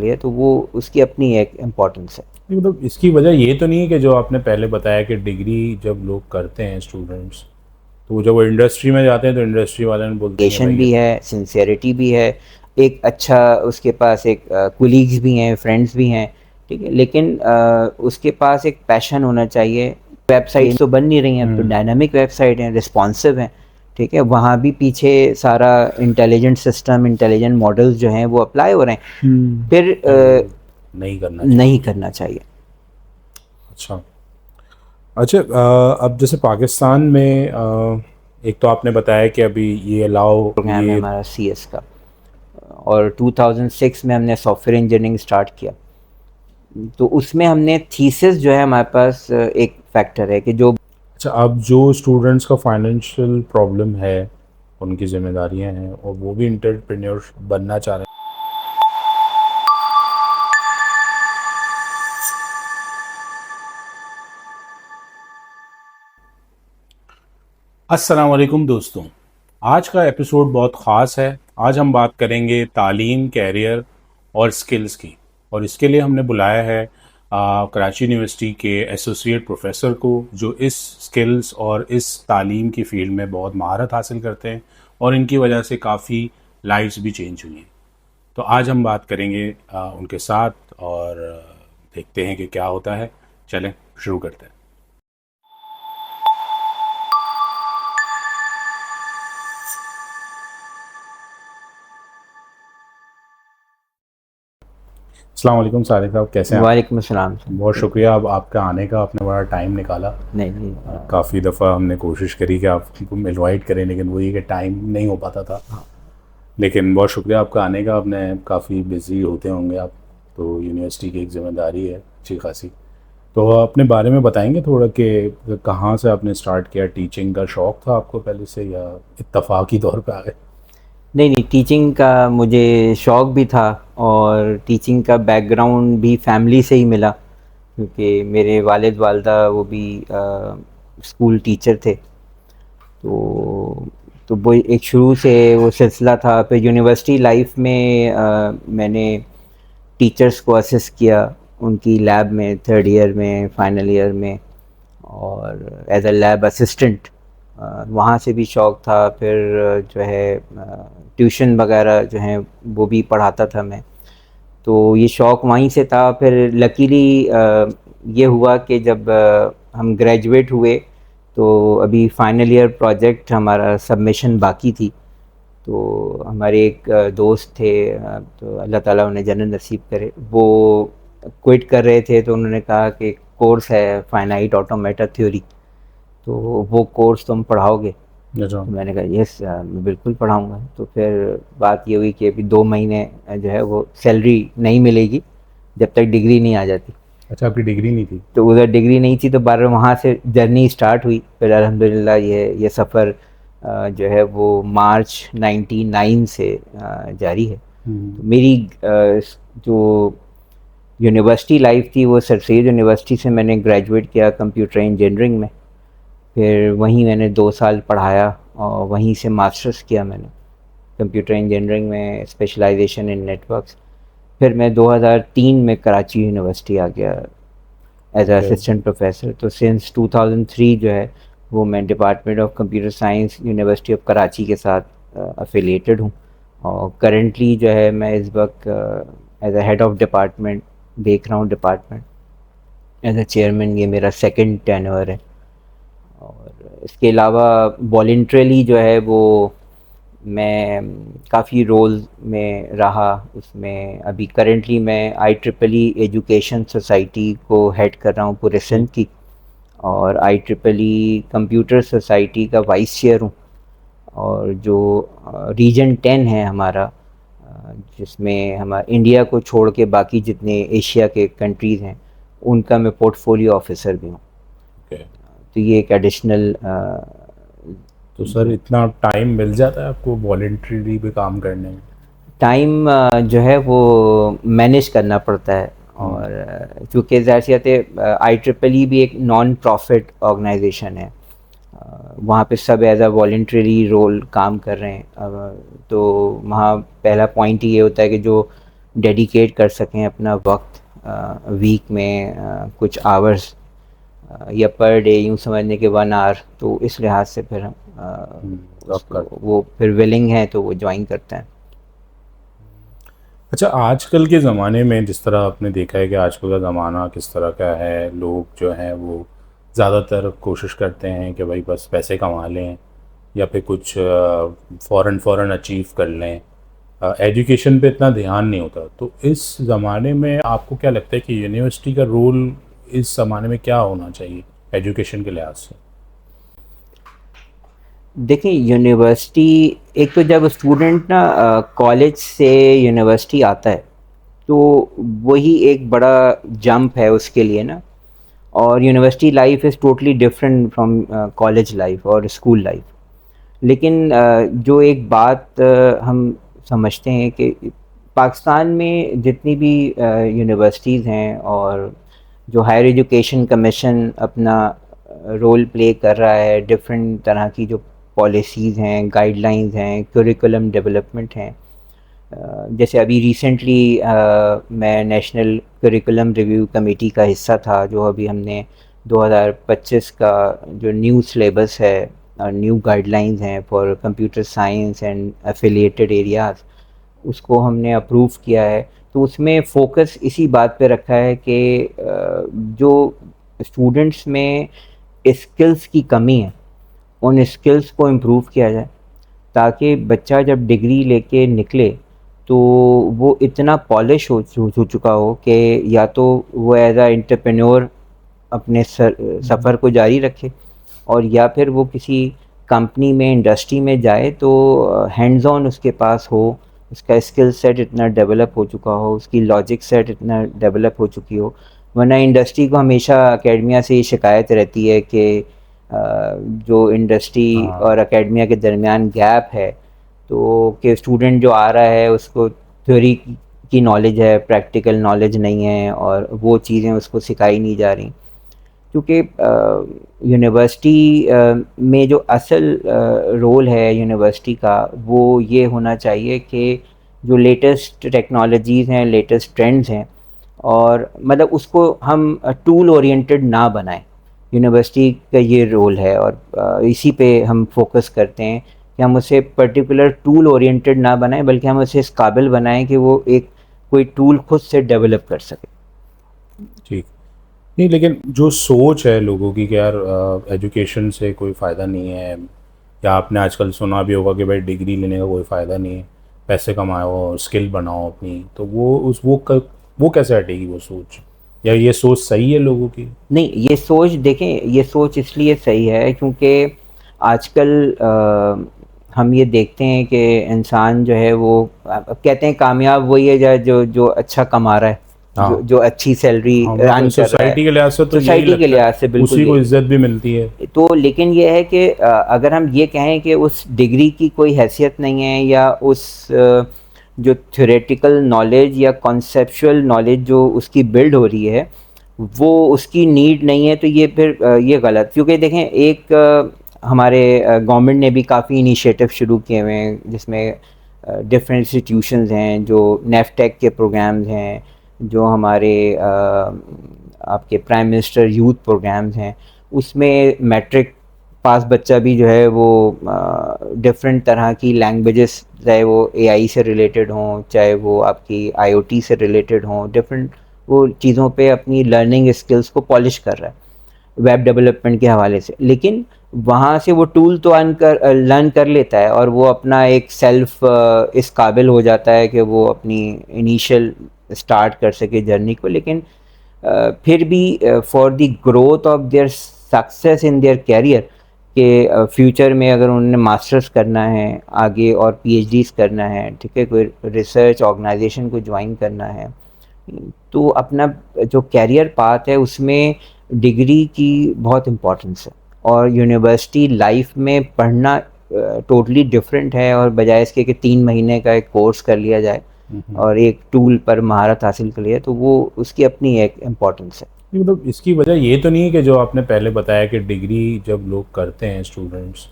रही है, तो वो उसकी अपनी एक इम्पोर्टेंस है। नहीं, मतलब इसकी वजह ये तो नहीं है कि जो आपने पहले बताया कि डिग्री जब लोग करते हैं स्टूडेंट्स, तो जब वो इंडस्ट्री में जाते हैं तो इंडस्ट्री वाले ने बोलते हैं कि पेशन भाई ये भी है, सिंसियरिटी भी है, एक अच्छा उसके पास एक कुलीग्स भी हैं, फ्रेंड्स भी हैं, ठीक है, लेकिन उसके पास एक पैशन होना चाहिए। वेबसाइट्स तो बन नहीं रही हैं, अब तो डायनामिक वेबसाइट हैं, रिस्पॉन्सिव हैं, ठीक है, वहाँ भी पीछे सारा इंटेलिजेंट सिस्टम, इंटेलिजेंट मॉडल्स जो हैं वो अप्लाई हो रहे हैं, फिर नहीं, वो नहीं करना चाहिए। नहीं करना चाहिए। अच्छा। अच्छा, अब जैसे पाकिस्तान में एक तो आपने बताया कि अभी ये अलाउ प्रोग्राम है ये। हमारा CS का, और 2006 में हमने सॉफ्टवेयर इंजीनियरिंग स्टार्ट किया। तो उसमें हमने थीसिस जो है, हमारे पास एक फैक्टर है कि जो अच्छा, अब जो स्टूडेंट्स का फाइनेंशियल प्रॉब्लम है, उनकी जिम्मेदारियां हैं और वो भी इंटरप्रेन्योर बनना चाह रहे हैं। अस्सलाम वालेकुम दोस्तों, आज का एपिसोड बहुत ख़ास है। आज हम बात करेंगे तालीम, कैरियर और स्किल्स की। और इसके लिए हमने बुलाया है कराची यूनिवर्सिटी के एसोसिएट प्रोफेसर को, जो इस स्किल्स और इस तालीम की फील्ड में बहुत महारत हासिल करते हैं और इनकी वजह से काफ़ी लाइफ्स भी चेंज हुई हैं। तो आज हम बात करेंगे उनके साथ और देखते हैं कि क्या होता है। चलें शुरू करते हैं। अस्सलाम वालेकुम सारिक साहब, कैसे हैं आप? वालेकुम अस्सलाम। बहुत शुक्रिया अब आपका आने का, आपने बड़ा टाइम निकाला। नहीं नहीं, काफ़ी दफ़ा हमने कोशिश करी कि आपको इनवाइट करें, लेकिन वही कि टाइम नहीं हो पाता था। लेकिन बहुत शुक्रिया आपका आने का। आपने काफ़ी बिज़ी होते होंगे आप, तो यूनिवर्सिटी की एक ज़िम्मेदारी है अच्छी खासी। तो अपने बारे में बताएंगे थोड़ा कि कहाँ से आपने स्टार्ट किया? टीचिंग का शौक़ था आपको पहले से या इत्तफ़ाक़ी तौर पे आ गए? नहीं नहीं, टीचिंग का मुझे शौक़ भी था, और टीचिंग का बैकग्राउंड भी फैमिली से ही मिला, क्योंकि मेरे वालिद वालदा वो भी स्कूल टीचर थे। तो वो एक शुरू से वो सिलसिला था। फिर यूनिवर्सिटी लाइफ में मैंने टीचर्स को असिस्ट किया उनकी लैब में, थर्ड ईयर में, फाइनल ईयर में, और एज अ लैब असिस्टेंट। वहाँ से भी शौक़ था। फिर जो है ट्यूशन वगैरह जो हैं वो भी पढ़ाता था मैं, तो ये शौक़ वहीं से था। फिर लकीली ये हुआ कि जब हम ग्रेजुएट हुए, तो अभी फाइनल ईयर प्रोजेक्ट हमारा सबमिशन बाकी थी। तो हमारे एक दोस्त थे, तो अल्लाह ताला उन्हें जन्नत नसीब करे, वो क्विट कर रहे थे, तो उन्होंने कहा कि कोर्स है फाइनाइट ऑटोमेटा थ्योरी, तो वो कोर्स तुम पढ़ाओगे? अच्छा। तो मैंने कहा यस, मैं बिल्कुल पढ़ाऊँगा। तो फिर बात ये हुई कि अभी 2 महीने जो है वो सैलरी नहीं मिलेगी जब तक डिग्री नहीं आ जाती। अच्छा, आपकी डिग्री नहीं थी? तो उधर डिग्री नहीं थी, तो बार वहाँ से जर्नी स्टार्ट हुई। फिर अल्हम्दुलिल्लाह ये सफ़र जो है वो मार्च 99 से जारी है। तो मेरी जो यूनिवर्सिटी लाइफ थी वो सर सैयद यूनिवर्सिटी से मैंने ग्रेजुएट किया कंप्यूटर इंजीनियरिंग में। फिर वहीं मैंने 2 साल पढ़ाया, और वहीं से मास्टर्स किया मैंने कंप्यूटर इंजीनियरिंग में, स्पेशलाइजेशन इन नेटवर्क्स। फिर मैं 2003 में कराची यूनिवर्सिटी आ गया एज ओके। Assistant professor. तो सिंस 2003 जो है वो मैं department of computer science university of Karachi के साथ अफिलिएटेड हूँ। और करेंटली जो है मैं इस वक्त as a head of department देख रहा हूँ डिपार्टमेंट। एज अ चेयरमैन ये मेरा सेकंड टेन्योर है। और इसके अलावा वॉलंटरली जो है वो मैं काफ़ी रोल में रहा उसमें। अभी करेंटली मैं IEEE एजुकेशन सोसाइटी को हेड कर रहा हूँ पूरे सिंध की, और IEEE कंप्यूटर सोसाइटी का वाइस चेयर हूँ। और जो रीजन 10 है हमारा, जिसमें हमारा इंडिया को छोड़ के बाकी जितने एशिया के कंट्रीज़ हैं, उनका मैं पोर्टफोलियो ऑफिसर भी हूँ। ओके। तो ये एक एडिशनल तो सर, जो इतना टाइम मिल जाता है आपको वॉलेंट्रीली भी काम करने में? टाइम जो है वो मैनेज करना पड़ता है। और चूँकि ज़ाहिर सी बात है, IEEE भी एक नॉन प्रॉफिट ऑर्गेनाइजेशन है। वहाँ पे सब एज अ वॉलंटरी रोल काम कर रहे हैं। तो वहाँ पहला पॉइंट ही ये होता है कि जो डेडिकेट कर सकें अपना वक्त वीक में कुछ आवर्स या पर डे यूँ समझने के 1 आवर, तो इस लिहाज से फिर हम आप कर। उसको वो फिर विलिंग है तो वो ज्वाइन करते हैं। अच्छा, आजकल के ज़माने में जिस तरह आपने देखा है कि आजकल का ज़माना किस तरह का है, लोग जो हैं वो ज़्यादातर कोशिश करते हैं कि भाई बस पैसे कमा लें या फिर कुछ फ़ौरन फ़ौरन अचीव कर लें। एजुकेशन पे इतना ध्यान नहीं होता। तो इस ज़माने में आपको क्या लगता है कि यूनिवर्सिटी का रोल इस ज़माने में क्या होना चाहिए एजुकेशन के लिहाज से? देखिए यूनिवर्सिटी, एक तो जब स्टूडेंट ना कॉलेज से यूनिवर्सिटी आता है तो वही एक बड़ा जंप है उसके लिए ना। और university life is totally different from college life और स्कूल लाइफ। लेकिन जो एक बात हम समझते हैं कि पाकिस्तान में जितनी भी यूनिवर्सिटीज़ हैं और जो हायर एजुकेशन कमीशन अपना रोल प्ले कर रहा है, डिफरेंट तरह की जो पॉलिसीज़ हैं, गाइडलाइंस हैं, करिकुलम डेवलपमेंट हैं। जैसे अभी रिसेंटली मैं नेशनल करिकुलम रिव्यू कमेटी का हिस्सा था, जो अभी हमने 2025 का जो न्यू सिलेबस है, न्यू गाइडलाइंस हैं for computer science and affiliated areas, उसको हमने अप्रूव किया है। तो उसमें फ़ोकस इसी बात पे रखा है कि जो स्टूडेंट्स में स्किल्स की कमी है, उन स्किल्स को इम्प्रूव किया जाए, ताकि बच्चा जब डिग्री लेके निकले तो वो इतना पॉलिश हो चुका हो कि या तो वो एज आ एंटरप्रेन्योर अपने सफ़र को जारी रखे, और या फिर वो किसी कंपनी में, इंडस्ट्री में जाए तो हैंड्स ऑन उसके पास हो, उसका स्किल सेट इतना डेवलप हो चुका हो, उसकी लॉजिक सेट इतना डेवलप हो चुकी हो। वरना इंडस्ट्री को हमेशा एकेडमिया से ये शिकायत रहती है कि जो इंडस्ट्री हाँ। और एकेडमिया के दरमियान गैप है, तो कि स्टूडेंट जो आ रहा है उसको थ्योरी की नॉलेज है, प्रैक्टिकल नॉलेज नहीं है, और वो चीज़ें उसको सिखाई नहीं जा रही। क्योंकि यूनिवर्सिटी में जो असल रोल है यूनिवर्सिटी का, वो ये होना चाहिए कि जो लेटेस्ट टेक्नोलॉजीज़ हैं, लेटेस्ट ट्रेंड्स हैं, और मतलब उसको हम टूल ओरिएंटेड ना बनाएं। यूनिवर्सिटी का ये रोल है, और इसी पे हम फोकस करते हैं कि हम उसे पर्टिकुलर टूल ओरिएंटेड ना बनाएं, बल्कि हम उसे इस काबिल बनाएं कि वो एक कोई टूल खुद से डेवलप कर सके। ठीक। नहीं, लेकिन जो सोच है लोगों की कि यार एजुकेशन से कोई फ़ायदा नहीं है, या आपने आजकल सुना भी होगा कि भाई डिग्री लेने का कोई फ़ायदा नहीं है, पैसे कमाओ, स्किल बनाओ अपनी, तो वो कैसे हटेगी वो सोच, या ये सोच सही है लोगों की? नहीं, ये सोच देखें, ये सोच इसलिए सही है क्योंकि आजकल हम ये देखते हैं कि इंसान जो है वो कहते हैं कामयाब वही है जो जो अच्छा कमा रहा है, जो हाँ। जो अच्छी सैलरी हाँ, मतलब अर्न कर रहा है। सोसाइटी के लिहाज से तो यही सोसाइटी के लगता है, लिहाज से बिल्कुल उसी को यही इज्जत भी मिलती है। है। तो लेकिन ये है कि अगर हम ये कहें कि उस डिग्री की कोई हैसियत नहीं है, या उस जो थ्योरेटिकल नॉलेज या कॉन्सेप्चुअल नॉलेज जो उसकी बिल्ड हो रही है वो उसकी नीड नहीं है, तो ये फिर ये गलत। क्योंकि देखें, एक हमारे गवर्नमेंट ने भी काफ़ी इनिशिएटिव शुरू किए हुए हैं, जिसमें डिफरेंट इंस्टीट्यूशंस हैं, जो नेफ्टेक के प्रोग्राम्स हैं, जो हमारे आपके प्राइम मिनिस्टर यूथ प्रोग्राम्स हैं, उसमें मैट्रिक पास बच्चा भी जो है वो डिफरेंट तरह की लैंग्वेजेस, चाहे वो एआई से रिलेटेड हों, चाहे वो आपकी आईओटी से रिलेटेड हों, डिफरेंट वो चीज़ों पे अपनी लर्निंग स्किल्स को पॉलिश कर रहा है वेब डेवलपमेंट के हवाले से। लेकिन वहाँ से वो टूल तो लर्न कर लेता है, और वो अपना एक सेल्फ इस काबिल हो जाता है कि वो अपनी इनिशियल स्टार्ट कर सके जर्नी को। लेकिन फिर भी for the growth of their success in their career के फ्यूचर में, अगर उन्होंने मास्टर्स करना है आगे और पीएचडीज करना है, ठीक है, कोई रिसर्च ऑर्गेनाइजेशन को ज्वाइन करना है, तो अपना जो कैरियर पाथ है उसमें डिग्री की बहुत इम्पोर्टेंस है। और यूनिवर्सिटी लाइफ में पढ़ना टोटली डिफरेंट है, और बजाय इसके कि 3 महीने का एक कोर्स कर लिया जाए और एक टूल पर महारत हासिल कर लिया, तो वो उसकी अपनी एक इम्पोर्टेंस है। नहीं, मतलब इसकी वजह ये तो नहीं है कि जो आपने पहले बताया कि डिग्री जब लोग करते हैं स्टूडेंट्स,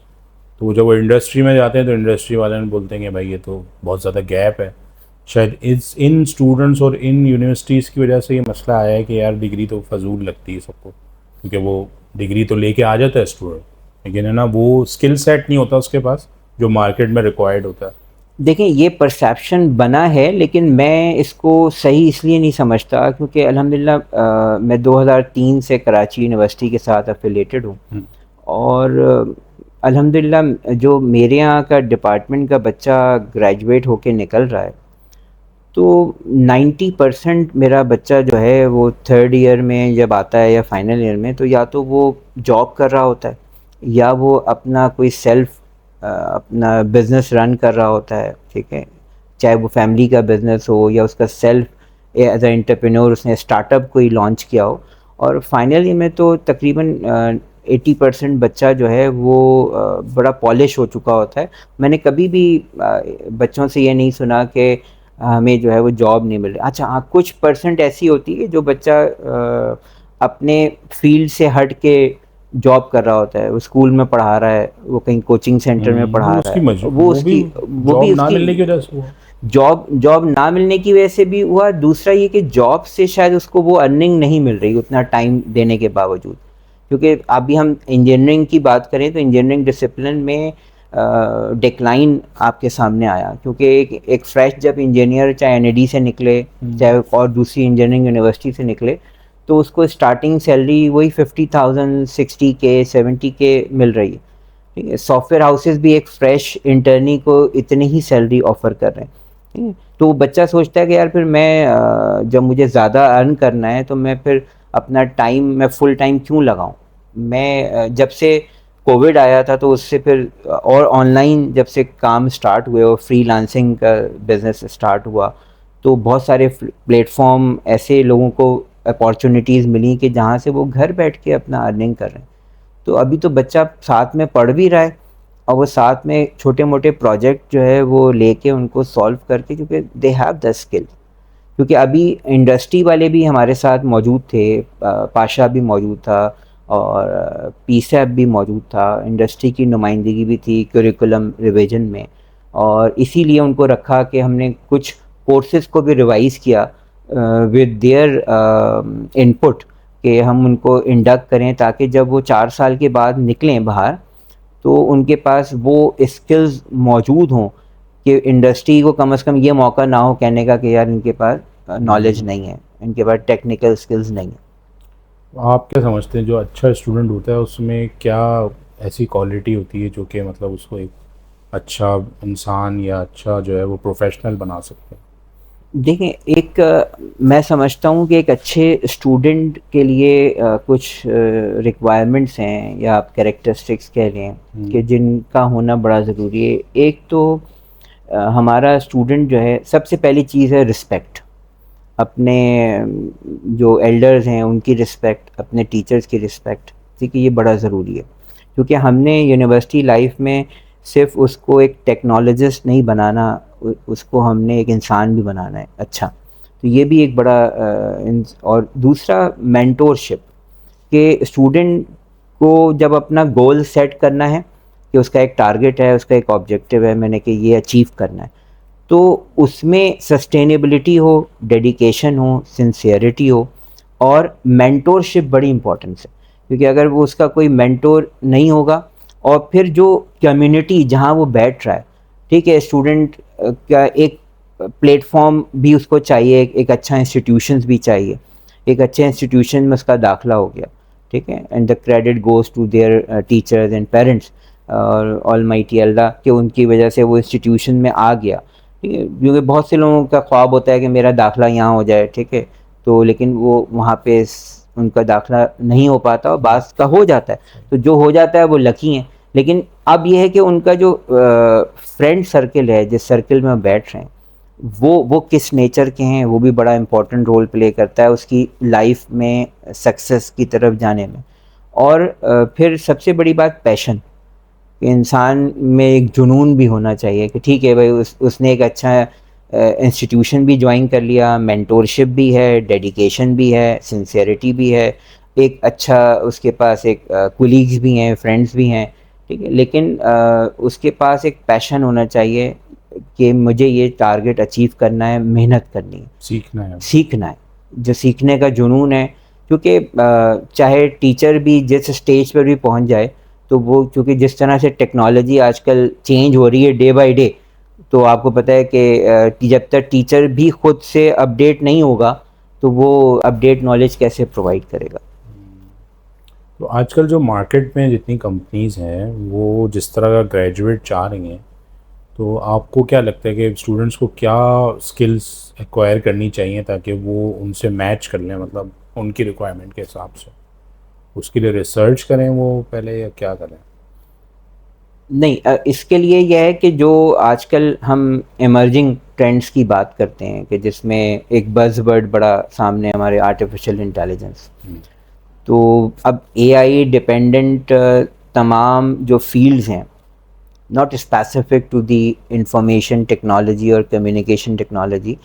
तो जब वो इंडस्ट्री में जाते हैं तो इंडस्ट्री वाले बोलते हैं कि भाई ये तो बहुत ज़्यादा गैप है, शायद इस इन स्टूडेंट्स और इन यूनिवर्सिटीज़ की वजह से ये मसला आया है कि यार डिग्री तो फजूल लगती है सबको, क्योंकि वो डिग्री तो लेके आ जाता है स्टूडेंट, लेकिन है ना वो स्किल सेट नहीं होता उसके पास जो मार्केट में रिक्वायर्ड होता है। देखें, ये परसेप्शन बना है, लेकिन मैं इसको सही इसलिए नहीं समझता क्योंकि अल्हम्दुलिल्लाह मैं 2003 से कराची यूनिवर्सिटी के साथ एफिलेटेड हूँ। और अल्हम्दुलिल्लाह जो मेरे यहाँ का डिपार्टमेंट का बच्चा ग्रेजुएट होके निकल रहा है, तो 90% मेरा बच्चा जो है वो थर्ड ईयर में जब आता है या फाइनल ईयर में, तो या तो वो जॉब कर रहा होता है या वो अपना कोई सेल्फ अपना बिजनेस रन कर रहा होता है। ठीक है, चाहे वो फैमिली का बिजनेस हो या उसका सेल्फ एज अ एंटरप्रेन्योर उसने स्टार्टअप कोई लॉन्च किया हो। और फाइनली में तो तकरीबन 80% बच्चा जो है वो बड़ा पॉलिश हो चुका होता है। मैंने कभी भी बच्चों से ये नहीं सुना कि हमें जो है वो जॉब नहीं मिल रही। अच्छा हाँ, कुछ परसेंट ऐसी होती है जो बच्चा अपने फील्ड से हट के जॉब कर रहा होता है, वो स्कूल में पढ़ा रहा है, वो कहीं कोचिंग सेंटर में पढ़ा वो रहा उसकी है, वो भी वो भी जॉब ना उसकी मिलने की वजह से हुआ। जॉब ना मिलने की वजह से भी हुआ। दूसरा ये कि जॉब से शायद उसको वो अर्निंग नहीं मिल रही उतना टाइम देने के बावजूद। क्योंकि अभी हम इंजीनियरिंग की बात करें तो इंजीनियरिंग डिसिप्लिन में डिक्लाइन आपके सामने आया, क्योंकि एक फ्रेश जब इंजीनियर चाहे एनईडी से निकले चाहे और दूसरी इंजीनियरिंग यूनिवर्सिटी से निकले, तो उसको स्टार्टिंग सैलरी वही 50,000 60K 70K मिल रही है। ठीक है, सॉफ्टवेयर हाउसेस भी एक फ्रेश इंटर्नी को इतनी ही सैलरी ऑफर कर रहे हैं। ठीक है, तो बच्चा सोचता है कि यार फिर मैं जब मुझे ज़्यादा अर्न करना है तो मैं फिर अपना टाइम मैं फुल टाइम क्यों लगाऊं। मैं जब से कोविड आया था तो उससे फिर और ऑनलाइन जब से काम स्टार्ट हुए और फ्रीलांसिंग का बिजनेस स्टार्ट हुआ, तो बहुत सारे प्लेटफॉर्म ऐसे लोगों को अपॉर्चुनिटीज़ मिली कि जहाँ से वो घर बैठ के अपना अर्निंग कर रहे हैं। तो अभी तो बच्चा साथ में पढ़ भी रहा है और वो साथ में छोटे मोटे प्रोजेक्ट जो है वो लेके उनको सॉल्व करके, क्योंकि दे हैव द स्किल। क्योंकि अभी इंडस्ट्री वाले भी हमारे साथ मौजूद थे, पाशा भी मौजूद था और पीसैप भी मौजूद था, इंडस्ट्री की नुमाइंदगी भी थी करिकुलम रिवीजन में। और इसीलिए उनको रखा कि हमने कुछ कोर्सेज को भी रिवाइज़ किया विद देयर इनपुट, कि हम उनको इंडक्ट करें ताकि जब वो 4 साल के बाद निकलें बाहर तो उनके पास वो स्किल्स मौजूद हों कि इंडस्ट्री को कम से कम ये मौका ना हो कहने का कि यार इनके पास नॉलेज नहीं है, इनके पास टेक्निकल स्किल्स नहीं है। आप क्या समझते हैं जो अच्छा स्टूडेंट होता है उसमें क्या ऐसी क्वालिटी होती है जो कि मतलब उसको एक अच्छा इंसान या अच्छा जो है वो प्रोफेशनल बना सकते हैं? देखें, एक मैं समझता हूँ कि एक अच्छे स्टूडेंट के लिए कुछ रिक्वायरमेंट्स हैं या आप कैरेक्टरिस्टिक्स कह लें कि जिनका होना बड़ा ज़रूरी है। एक तो हमारा स्टूडेंट जो है, सबसे पहली चीज़ है रिस्पेक्ट। अपने जो एल्डर्स हैं उनकी रिस्पेक्ट, अपने टीचर्स की रिस्पेक्ट। ठीक है, ये बड़ा ज़रूरी है क्योंकि हमने यूनिवर्सिटी लाइफ में सिर्फ उसको एक टेक्नोलॉजिस्ट नहीं बनाना, उसको हमने एक इंसान भी बनाना है। अच्छा, तो ये भी एक बड़ा और दूसरा मेंटोरशिप, कि स्टूडेंट को जब अपना गोल सेट करना है कि उसका एक टारगेट है, उसका एक ऑब्जेक्टिव है, मैंने कि ये अचीव करना है, तो उसमें सस्टेनेबिलिटी हो, डेडिकेशन हो, सिंसियरिटी हो और मेंटोरशिप बड़ी इंपॉर्टेंस है। क्योंकि अगर वो उसका कोई मेंटोर नहीं होगा और फिर जो कम्युनिटी जहाँ वो बैठ रहा है, ठीक है, स्टूडेंट का एक प्लेटफॉर्म भी उसको चाहिए, एक अच्छा इंस्टीट्यूशंस भी चाहिए। एक अच्छे इंस्टीट्यूशन में उसका दाखला हो गया, ठीक है, and the credit goes to their teachers and parents और ऑलमाइटी अल्लाह कि उनकी वजह से वो इंस्टीट्यूशन में आ गया। ठीक है, क्योंकि बहुत से लोगों का ख्वाब होता है कि मेरा दाखला यहाँ हो जाए, ठीक है, तो लेकिन वो वहाँ पे उनका दाखला नहीं हो पाता और बास का हो जाता है, तो जो हो जाता है वो लकी हैं। लेकिन अब ये है कि उनका जो फ्रेंड सर्कल है, जिस सर्कल में बैठ रहे हैं, वो किस नेचर के हैं, वो भी बड़ा इम्पोर्टेंट रोल प्ले करता है उसकी लाइफ में सक्सेस की तरफ जाने में। और फिर सबसे बड़ी बात पैशन, इंसान में एक जुनून भी होना चाहिए कि ठीक है भाई, उसने एक अच्छा इंस्टीट्यूशन भी ज्वाइन कर लिया, मेंटोरशिप भी है, डेडिकेशन भी है, सिंसियरिटी भी है, एक अच्छा उसके पास एक कुलीग्स भी हैं, फ्रेंड्स भी हैं, ठीक है, लेकिन उसके पास एक पैशन होना चाहिए कि मुझे ये टारगेट अचीव करना है, मेहनत करनी है, सीखना है, जो सीखने का जुनून है। क्योंकि चाहे टीचर भी जिस स्टेज पर भी पहुंच जाए, तो वो क्योंकि जिस तरह से टेक्नोलॉजी आजकल चेंज हो रही है डे बाय डे, तो आपको पता है कि जब तक टीचर भी खुद से अपडेट नहीं होगा तो वो अपडेट नॉलेज कैसे प्रोवाइड करेगा। तो आजकल जो मार्केट में जितनी कंपनीज हैं वो जिस तरह का ग्रेजुएट चाह रही हैं, तो आपको क्या लगता है कि स्टूडेंट्स को क्या स्किल्स एक्वायर करनी चाहिए ताकि वो उनसे मैच कर लें, मतलब उनकी रिक्वायरमेंट के हिसाब से? उसके लिए रिसर्च करें वो पहले, या क्या करें? नहीं, इसके लिए यह है कि जो आजकल हम इमर्जिंग ट्रेंड्स की बात करते हैं कि जिसमें एक बज़वर्ड बड़ा सामने हमारे आर्टिफिशियल इंटेलिजेंस, तो अब एआई डिपेंडेंट तमाम जो फील्ड्स हैं, not specific to the information technology और कम्युनिकेशन टेक्नोलॉजी,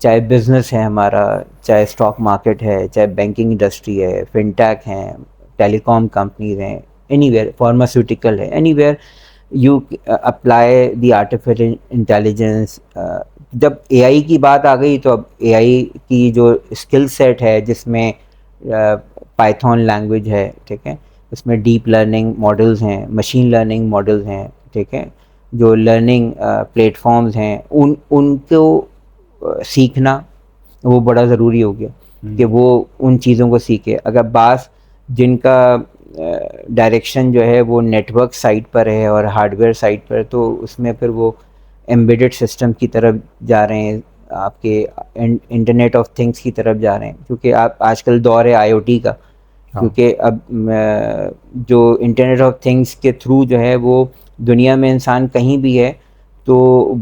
चाहे बिजनेस है हमारा, चाहे स्टॉक मार्केट है, चाहे बैंकिंग इंडस्ट्री है, फिनटेक हैं, टेलीकॉम कंपनीज हैं, एनीवेयर फार्मास्यूटिकल है, anywhere you apply the artificial intelligence. जब एआई की बात आ गई तो अब एआई की जो स्किल सेट है जिसमें पाइथन लैंग्वेज है, ठीक है, उसमें डीप लर्निंग मॉडल्स हैं, मशीन लर्निंग मॉडल्स हैं, ठीक है, जो लर्निंग प्लेटफॉर्म्स हैं उनको सीखना वो बड़ा ज़रूरी हो गया कि वो उन चीज़ों को सीखे। अगर बास जिनका डायरेक्शन जो है वो नेटवर्क साइड पर है और हार्डवेयर साइड पर, तो उसमें फिर वो एम्बेडेड सिस्टम की तरफ जा रहे हैं, आपके इंटरनेट ऑफ थिंग्स की तरफ जा रहे हैं, क्योंकि आप आजकल दौर है आईओटी का। क्योंकि अब जो इंटरनेट ऑफ थिंग्स के थ्रू जो है वो दुनिया में इंसान कहीं भी है तो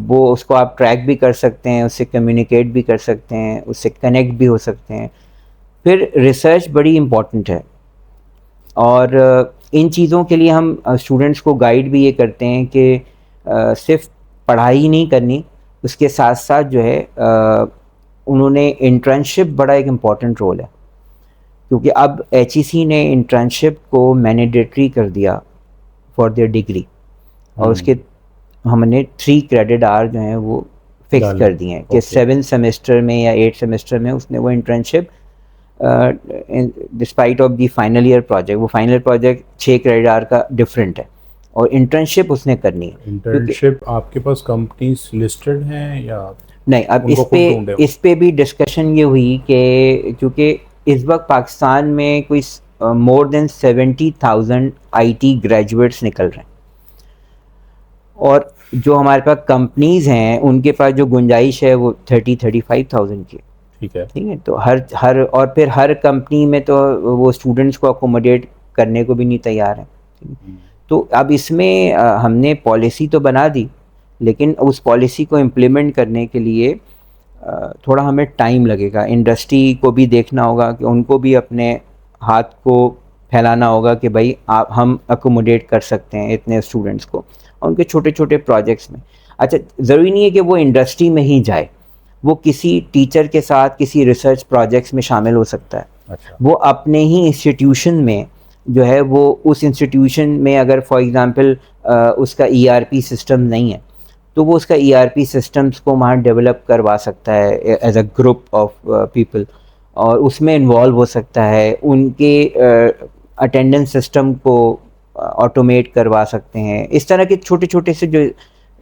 वो उसको आप ट्रैक भी कर सकते हैं, उससे कम्युनिकेट भी कर सकते हैं, उससे कनेक्ट भी हो सकते हैं। फिर रिसर्च बड़ी इम्पॉर्टेंट है, और इन चीज़ों के लिए हम स्टूडेंट्स को गाइड भी ये करते हैं कि सिर्फ पढ़ाई नहीं करनी, उसके साथ साथ जो है उन्होंने इंटर्नशिप बड़ा एक इम्पॉर्टेंट रोल है, क्योंकि अब एचईसी ने इंटर्नशिप को मैंडेटरी कर दिया फॉर देयर डिग्री, और उसके हमने 3 क्रेडिट आवर जो हैं वो फिक्स कर दिए हैं कि 7 सेमेस्टर में या 8 सेमेस्टर में उसने वो internship despite of the final year project, वो फाइनल प्रोजेक्ट 6 क्रेडिट आवर का डिफरेंट है, और इंटर्नशिप उसने करनी है। इंटर्नशिप आपके पास कंपनीज लिस्टेड हैं या नहीं? अब इस पे भी डिस्कशन ये हुई कि क्योंकि इस वक्त पाकिस्तान में कोई मोर देन 70,000 आईटी ग्रेजुएट्स निकल रहे हैं, और जो हमारे पास कंपनीज हैं उनके पास जो गुंजाइश है वो 35,000 की। ठीक है, तो हर और फिर हर कंपनी में तो वो स्टूडेंट्स को अकोमोडेट करने को भी नहीं तैयार है। तो अब इसमें हमने पॉलिसी तो बना दी, लेकिन उस पॉलिसी को इम्प्लीमेंट करने के लिए थोड़ा हमें टाइम लगेगा। इंडस्ट्री को भी देखना होगा कि उनको भी अपने हाथ को फैलाना होगा कि भाई हम अकोमोडेट कर सकते हैं इतने स्टूडेंट्स को, और उनके छोटे छोटे प्रोजेक्ट्स में। अच्छा, ज़रूरी नहीं है कि वो इंडस्ट्री में ही जाए, वो किसी टीचर के साथ किसी रिसर्च प्रोजेक्ट्स में शामिल हो सकता है। अच्छा। वो अपने ही इंस्टीट्यूशन में जो है वो उस इंस्टीट्यूशन में अगर फॉर एग्ज़ाम्पल उसका ईआरपी सिस्टम नहीं है तो वो उसका ईआरपी सिस्टम्स को वहाँ डेवलप करवा सकता है as a group of people, और उसमें इन्वॉल्व हो सकता है, उनके अटेंडेंस सिस्टम को ऑटोमेट करवा सकते हैं। इस तरह के छोटे छोटे से जो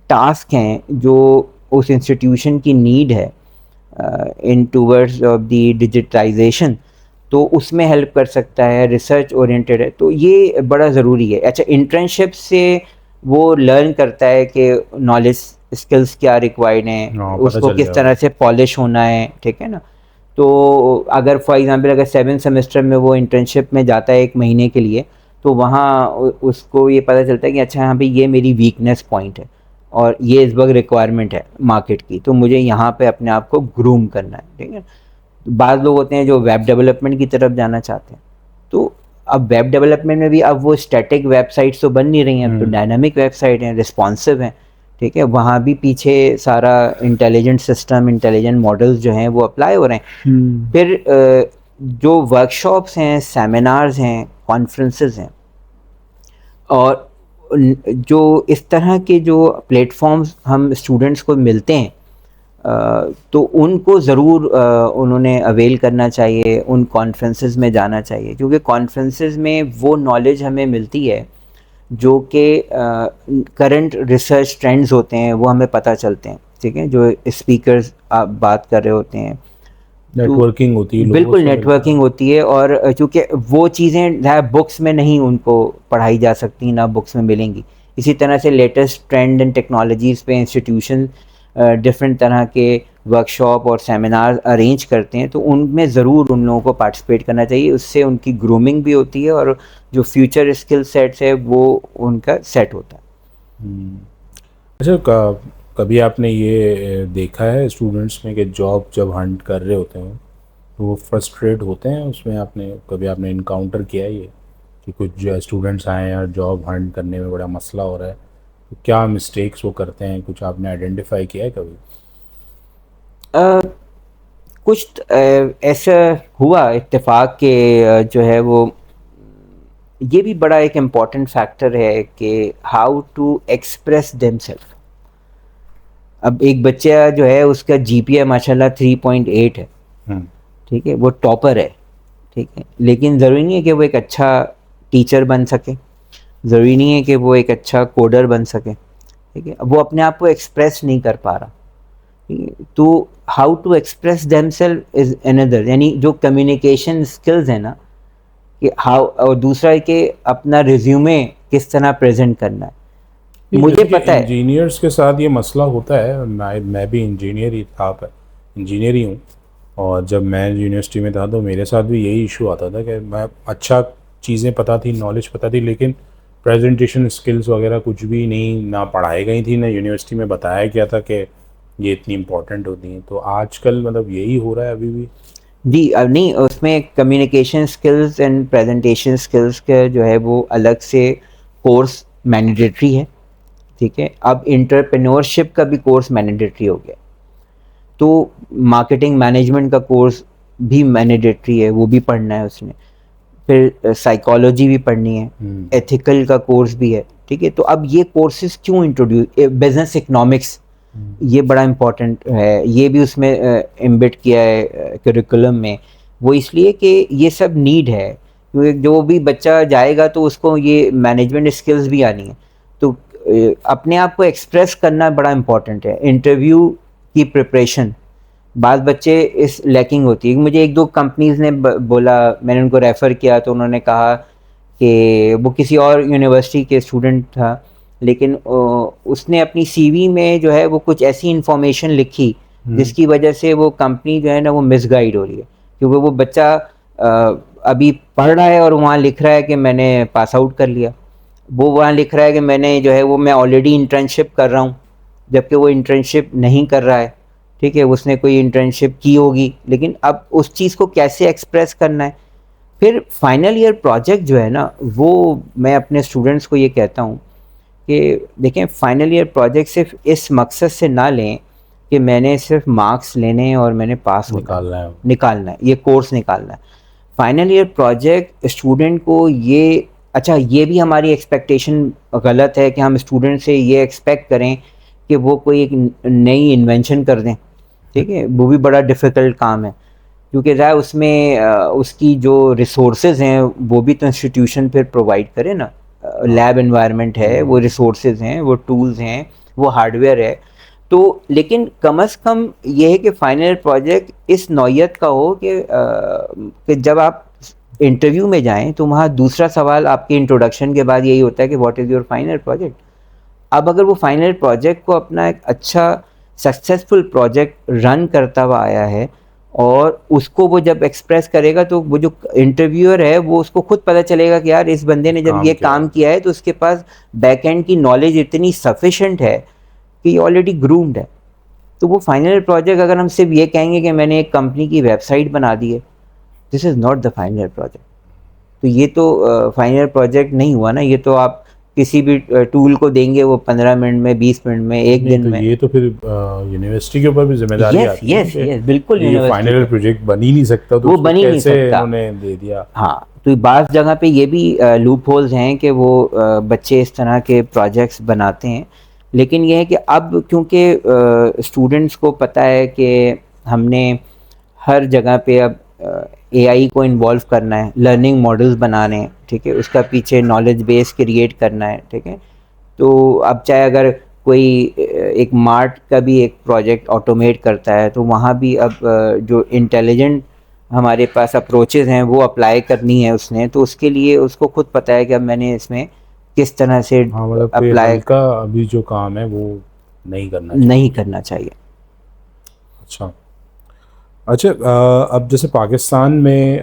टास्क हैं जो उस इंस्टीट्यूशन की नीड है in towards of the digitization, तो उसमें हेल्प कर सकता है, रिसर्च ओरिएंटेड है, तो ये बड़ा ज़रूरी है। अच्छा, इंटर्नशिप से वो लर्न करता है कि नॉलेज स्किल्स क्या रिक्वायर्ड हैं, उसको किस तरह से पॉलिश होना है, ठीक है ना। तो अगर फॉर एग्जांपल अगर 7 सेमेस्टर में वो इंटर्नशिप में जाता है 1 महीने के लिए, तो वहाँ उसको ये पता चलता है कि अच्छा यहाँ पे ये मेरी वीकनेस पॉइंट है और ये इस वक्त रिक्वायरमेंट है मार्केट की, तो मुझे यहाँ पे अपने आप को ग्रूम करना है, ठीक है। बाज़ लोग होते हैं जो वेब डेवलपमेंट की तरफ जाना चाहते हैं, तो अब वेब डेवलपमेंट में भी अब वो स्टैटिक वेबसाइट्स तो बन नहीं रही हैं, तो डायनामिक वेबसाइट हैं, रिस्पॉन्सिव हैं, ठीक है। वहाँ भी पीछे सारा इंटेलिजेंट सिस्टम, इंटेलिजेंट मॉडल्स जो हैं वो अप्लाई हो रहे हैं। फिर जो वर्कशॉप्स हैं, सेमिनार्स हैं, कॉन्फ्रेंसेस हैं, और जो इस तरह के जो प्लेटफॉर्म्स हम स्टूडेंट्स को मिलते हैं, तो उनको ज़रूर उन्होंने अवेल करना चाहिए, उन कॉन्फ्रेंसेस में जाना चाहिए, क्योंकि कॉन्फ्रेंसेस में वो नॉलेज हमें मिलती है जो कि करंट रिसर्च ट्रेंड्स होते हैं वो हमें पता चलते हैं, ठीक है, जो स्पीकर्स आप बात कर रहे होते हैं, नेटवर्किंग होती है, लोगों बिल्कुल से नेटवर्किंग होती है। और चूँकि वो चीज़ें बुक्स में नहीं उनको पढ़ाई जा सकती, ना बुक्स में मिलेंगी। इसी तरह से लेटेस्ट ट्रेंड एंड टेक्नोलॉजीज़ पे इंस्टीट्यूशन डिफरेंट तरह के वर्कशॉप और सेमिनार अरेंज करते हैं, तो उनमें ज़रूर उन लोगों को पार्टिसिपेट करना चाहिए। उससे उनकी ग्रूमिंग भी होती है और जो फ्यूचर स्किल सेट्स है वो उनका सेट होता है। अच्छा, कभी आपने ये देखा है स्टूडेंट्स में कि जॉब जब हंट कर रहे होते हैं तो वो फ्रस्ट्रेट होते हैं उसमें? आपने इनकाउंटर किया है ये कि कुछ स्टूडेंट्स आए हैं और जॉब हंट करने में बड़ा मसला हो रहा है, तो क्या मिस्टेक्स वो करते हैं, कुछ आपने आइडेंटिफाई किया है कभी? कुछ ऐसा हुआ इत्तेफाक के जो है वो, ये भी बड़ा एक इम्पॉर्टेंट फैक्टर है कि हाउ टू एक्सप्रेस देमसेल्फ। अब एक बच्चा जो है उसका जीपीए माशाल्लाह 3.8 है, ठीक है, वो टॉपर है, ठीक है, लेकिन ज़रूरी नहीं है कि वो एक अच्छा टीचर बन सके, ज़रूरी नहीं है कि वो एक अच्छा कोडर बन सके, ठीक है, वो अपने आप को एक्सप्रेस नहीं कर पा रहा, ठीक है। तो how to express themselves is another, यानी जो कम्युनिकेशन स्किल्स है ना, कि हाउ, और दूसरा है कि अपना रिज्यूमे किस तरह प्रेजेंट करना है। मुझे पता है इंजीनियर्स के साथ ये मसला होता है, मैं भी इंजीनियर ही था, इंजीनियर ही हूँ, और जब मैं यूनिवर्सिटी में था तो मेरे साथ भी यही इशू आता था कि मैं अच्छा चीज़ें पता थी, नॉलेज पता थी, लेकिन प्रेजेंटेशन स्किल्स वगैरह कुछ भी नहीं, ना पढ़ाई गई थी, ना यूनिवर्सिटी में बताया गया था कि ये इतनी इम्पोर्टेंट होती हैं। तो आजकल मतलब यही हो रहा है अभी भी? जी, अब नहीं, उसमें communication skills and presentation skills का जो है वो अलग से कोर्स मैंडेटरी है, ठीक है। अब एंटरप्रेन्योरशिप का भी कोर्स मैंडेटरी हो गया, तो मार्केटिंग मैनेजमेंट का कोर्स भी मैंडेटरी है, वो भी पढ़ना है उसने। फिर साइकोलॉजी भी पढ़नी है, एथिकल का कोर्स भी है, ठीक है। तो अब ये कोर्सेज क्यों इंट्रोड्यूस, बिजनेस इकोनॉमिक्स, ये बड़ा इम्पोर्टेंट है, ये भी उसमें एम्बेड किया है करिकुलम में। वो इसलिए कि ये सब नीड है, क्योंकि जो भी बच्चा जाएगा तो उसको ये मैनेजमेंट स्किल्स भी आनी है, तो अपने आप को एक्सप्रेस करना बड़ा इम्पोर्टेंट है। इंटरव्यू की प्रिपरेशन बाद बच्चे इस लैकिंग होती है। मुझे एक दो कंपनीज ने बोला, मैंने उनको रेफ़र किया तो उन्होंने कहा कि वो किसी और यूनिवर्सिटी के स्टूडेंट था, लेकिन उसने अपनी सीवी में जो है वो कुछ ऐसी इंफॉर्मेशन लिखी जिसकी वजह से वो कंपनी जो है ना वो मिसगाइड हो रही है, क्योंकि वो बच्चा अभी पढ़ रहा है और वहाँ लिख रहा है कि मैंने पास आउट कर लिया, वो वहाँ लिख रहा है कि मैंने जो है वो मैं ऑलरेडी इंटर्नशिप कर रहा हूँ, जबकि वो इंटर्नशिप नहीं कर रहा है, ठीक है, उसने कोई इंटर्नशिप की होगी, लेकिन अब उस चीज़ को कैसे एक्सप्रेस करना है। फिर फाइनल ईयर प्रोजेक्ट जो है ना, वो मैं अपने स्टूडेंट्स को ये कहता हूँ कि देखें, फाइनल ईयर प्रोजेक्ट सिर्फ इस मकसद से ना लें कि मैंने सिर्फ मार्क्स लेने हैं और मैंने पास निकालना है, ये कोर्स निकालना है। फाइनल ईयर प्रोजेक्ट स्टूडेंट को ये, अच्छा, ये भी हमारी एक्सपेक्टेशन गलत है कि हम स्टूडेंट से ये एक्सपेक्ट करें कि वो कोई एक नई इन्वेंशन कर दें, ठीक है, वो भी बड़ा डिफ़िकल्ट काम है, क्योंकि ज़रा उसमें उसकी जो रिसोर्सेज हैं वो भी तो इंस्टीट्यूशन फिर प्रोवाइड करे ना। लैब एनवायरनमेंट है, वो रिसोर्सेज हैं, वो टूल्स हैं, वो हार्डवेयर है। तो लेकिन कम अज़ कम ये है कि फाइनल प्रोजेक्ट इस नौइयत का हो कि जब आप इंटरव्यू में जाएं तो वहाँ दूसरा सवाल आपके इंट्रोडक्शन के बाद यही होता है कि what is your final project. अब अगर वो फाइनल प्रोजेक्ट को अपना एक अच्छा सक्सेसफुल प्रोजेक्ट रन करता हुआ आया है और उसको वो जब एक्सप्रेस करेगा तो वो जो इंटरव्यूअर है वो उसको खुद पता चलेगा कि यार इस बंदे ने जब ये काम किया है तो उसके पास बैक एंड की नॉलेज इतनी सफिशेंट है कि ये ऑलरेडी ग्रूम्ड है। तो वो फाइनल प्रोजेक्ट अगर हम सिर्फ ये कहेंगे कि मैंने एक कंपनी की वेबसाइट बना दी है, this is not the final project. तो ये तो फाइनल प्रोजेक्ट नहीं हुआ ना, ये तो आप किसी भी टूल को देंगे वो 15 मिनट में, 20 मिनट में, एक दिन तो में। ये तो फिर यूनिवर्सिटी के ऊपर भी जिम्मेदारी आती है। यस बिल्कुल, ये फाइनल प्रोजेक्ट बन ही नहीं सकता, तो वो बन ही नहीं कैसे सकता, उन्होंने दे दिया। हाँ, तो बाज़ जगह पे ये भी लूप होल्स हैं कि वो बच्चे इस तरह के प्रोजेक्ट्स बनाते हैं, लेकिन ये है कि अब क्योंकि स्टूडेंट्स को पता है कि हमने हर जगह पे अब एआई को इन्वॉल्व करना है, लर्निंग मॉडल्स बनाने हैं, ठीक है, उसका पीछे नॉलेज बेस क्रिएट करना है, ठीक है। तो अब चाहे अगर कोई एक मार्ट का भी एक प्रोजेक्ट ऑटोमेट करता है, तो वहाँ भी अब जो इंटेलिजेंट हमारे पास अप्रोचेज़ हैं वो अप्लाई करनी है उसने, तो उसके लिए उसको खुद पता है कि अब मैंने इसमें किस तरह से हाँ, मतलब कोई अप्लाई हल्का अभी जो काम है वो नहीं करना नहीं चाहिए। करना चाहिए। अच्छा। अच्छा, अब जैसे पाकिस्तान में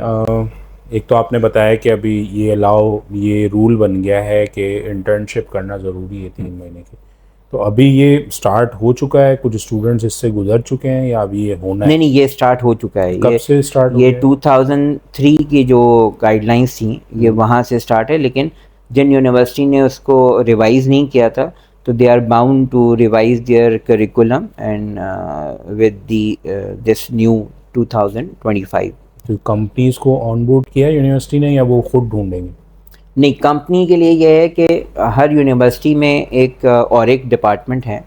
एक तो आपने बताया कि अभी ये रूल बन गया है कि इंटर्नशिप करना ज़रूरी है 3 महीने की। तो अभी ये स्टार्ट हो चुका है, कुछ स्टूडेंट्स इससे गुजर चुके हैं या अभी ये होना नहीं है? नहीं, ये स्टार्ट हो चुका है। कब से स्टार्ट हो ये गया है? 2003 की जो गाइडलाइंस थी ये वहाँ से स्टार्ट है, लेकिन जिन यूनिवर्सिटी ने उसको रिवाइज नहीं किया था, तो they are bound to revise their curriculum and with the this new 2025। तो कंपनीज को ऑनबोर्ड किया है यूनिवर्सिटी ने या वो खुद ढूंढेंगे? नहीं, कंपनी के लिए ये है कि हर यूनिवर्सिटी में एक और एक डिपार्टमेंट है,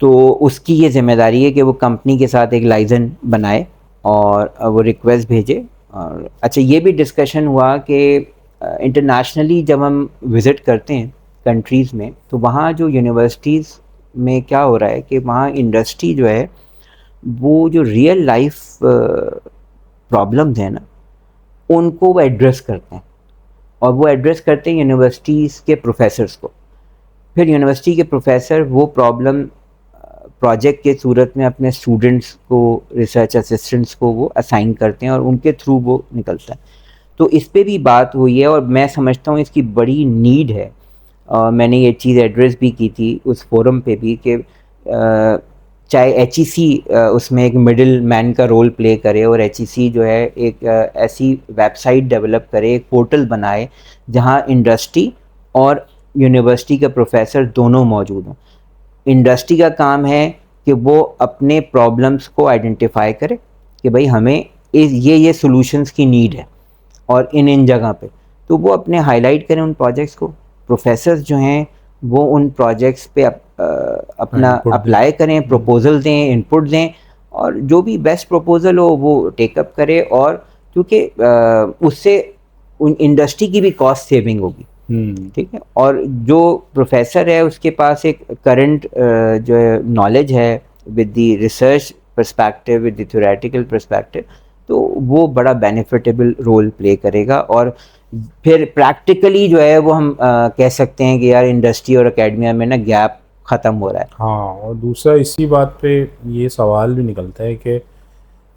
तो उसकी ये ज़िम्मेदारी है कि वो कंपनी के साथ एक लाइज़न बनाए और वो रिक्वेस्ट भेजे। और अच्छा, ये भी डिस्कशन हुआ कि इंटरनेशनली जब हम विज़िट करते हैं कंट्रीज़ में, तो वहाँ जो यूनिवर्सिटीज़ में क्या हो रहा है कि वहाँ इंडस्ट्री जो है वो जो रियल लाइफ प्रॉब्लम्स हैं ना, उनको वो एड्रेस करते हैं, और वो एड्रेस करते हैं यूनिवर्सिटीज़ के प्रोफेसर्स को। फिर यूनिवर्सिटी के प्रोफेसर वो प्रॉब्लम प्रोजेक्ट के सूरत में अपने स्टूडेंट्स को, रिसर्च असिस्टेंट्स को वो असाइन करते हैं और उनके थ्रू वो निकलता है। तो इस पे भी बात हुई है और मैं समझता हूँ इसकी बड़ी नीड है। मैंने ये चीज़ एड्रेस भी की थी उस फोरम पे भी कि चाहे एचईसी उसमें एक मिडिल मैन का रोल प्ले करे, और एचईसी जो है एक ऐसी वेबसाइट डेवलप करे, एक पोर्टल बनाए जहाँ इंडस्ट्री और यूनिवर्सिटी के प्रोफेसर दोनों मौजूद हों। इंडस्ट्री का काम है कि वो अपने प्रॉब्लम्स को आइडेंटिफाई करे कि भाई हमें ये सॉल्यूशंस की नीड है और इन जगह पे, तो वो अपने हाईलाइट करें उन प्रोजेक्ट्स को। प्रोफेसर्स जो हैं वो उन प्रोजेक्ट्स पे अपना इनपुट दें। अप्लाई करें, प्रपोजल दें, इनपुट दें, और जो भी बेस्ट प्रपोजल हो वो टेकअप करे, और क्योंकि उससे उन इंडस्ट्री की भी कॉस्ट सेविंग होगी, ठीक है। और जो प्रोफेसर है उसके पास एक करंट जो है नॉलेज है with the research perspective, with the theoretical perspective, तो वो बड़ा बेनिफिटेबल रोल प्ले करेगा। और फिर प्रैक्टिकली जो है वो हम कह सकते हैं कि यार इंडस्ट्री और एकेडमिया में ना गैप ख़त्म हो रहा है। हाँ, और दूसरा इसी बात पे ये सवाल भी निकलता है कि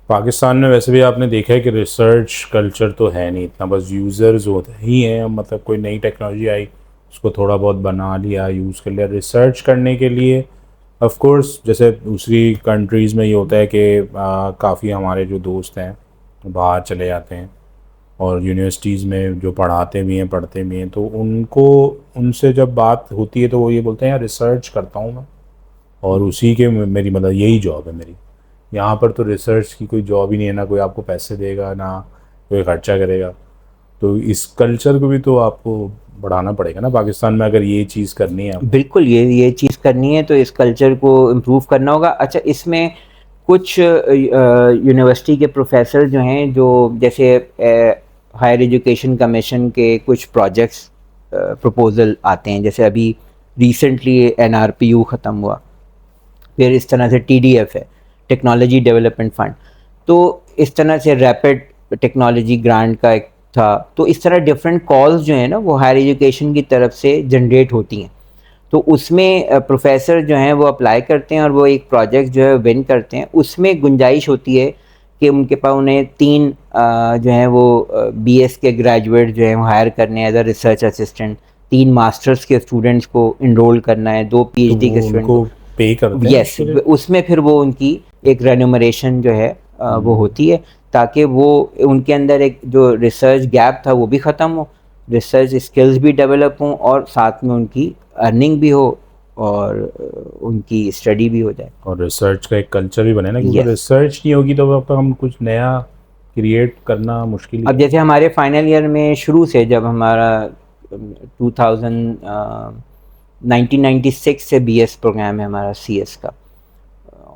पाकिस्तान में वैसे भी आपने देखा है कि रिसर्च कल्चर तो है नहीं इतना, बस यूज़र्स होते ही हैं। मतलब कोई नई टेक्नोलॉजी आई उसको थोड़ा बहुत बना लिया, यूज़ कर लिया। रिसर्च करने के लिए ऑफ कोर्स जैसे दूसरी कंट्रीज़ में ये होता है कि काफ़ी हमारे जो दोस्त हैं बाहर चले जाते हैं और यूनिवर्सिटीज़ में जो पढ़ाते भी हैं, पढ़ते भी हैं, तो उनसे जब बात होती है तो वो ये बोलते हैं यार रिसर्च करता हूँ मैं और उसी के मेरी मतलब यही जॉब है मेरी। यहाँ पर तो रिसर्च की कोई जॉब ही नहीं है, ना कोई आपको पैसे देगा ना कोई खर्चा करेगा। तो इस कल्चर को भी तो आपको बढ़ाना पड़ेगा ना पाकिस्तान में, अगर ये चीज़ करनी है आपको। बिल्कुल, ये चीज़ करनी है तो इस कल्चर को इम्प्रूव करना होगा। अच्छा, इसमें कुछ यूनिवर्सिटी के प्रोफेसर जो हैं, जो जैसे हायर एजुकेशन कमीशन के कुछ प्रोजेक्ट्स प्रपोजल आते हैं, जैसे अभी रिसेंटली एनआरपीयू ख़त्म हुआ, फिर इस तरह से टीडीएफ है, टेक्नोलॉजी डेवलपमेंट फंड, तो इस तरह से रैपिड टेक्नोलॉजी ग्रांट का एक था। तो इस तरह डिफरेंट कॉल्स जो है ना वो हायर एजुकेशन की तरफ से जनरेट होती हैं, तो उसमें प्रोफेसर जो हैं वो अप्लाई करते हैं और वो एक प्रोजेक्ट जो है विन करते हैं। उसमें गुंजाइश होती है कि उनके पास उन्हें 3 जो हैं वो बीएस के ग्रेजुएट जो हैं वो हायर करने as a research assistant, 3 masters के स्टूडेंट्स को इनरोल करना है, 2 तो पीएचडी के वो स्टूडेंट उनको को। पे करते हैं यस, उसके लिए? उसमें फिर वो उनकी एक रेन्यूमरेशन जो है वो होती है, ताकि वो उनके अंदर एक जो रिसर्च गैप था वो भी ख़त्म हो, रिसर्च स्किल्स भी डेवलप हों, और साथ में उनकी अर्निंग भी हो और उनकी स्टडी भी हो जाए। और रिसर्च का एक कल्चर भी बने ना, क्योंकि यस, रिसर्च नहीं होगी तो अब तक हम कुछ नया क्रिएट करना मुश्किल ही अब है। जैसे हमारे फाइनल ईयर में शुरू से जब हमारा 2000 1996 से बीएस प्रोग्राम है हमारा सीएस का,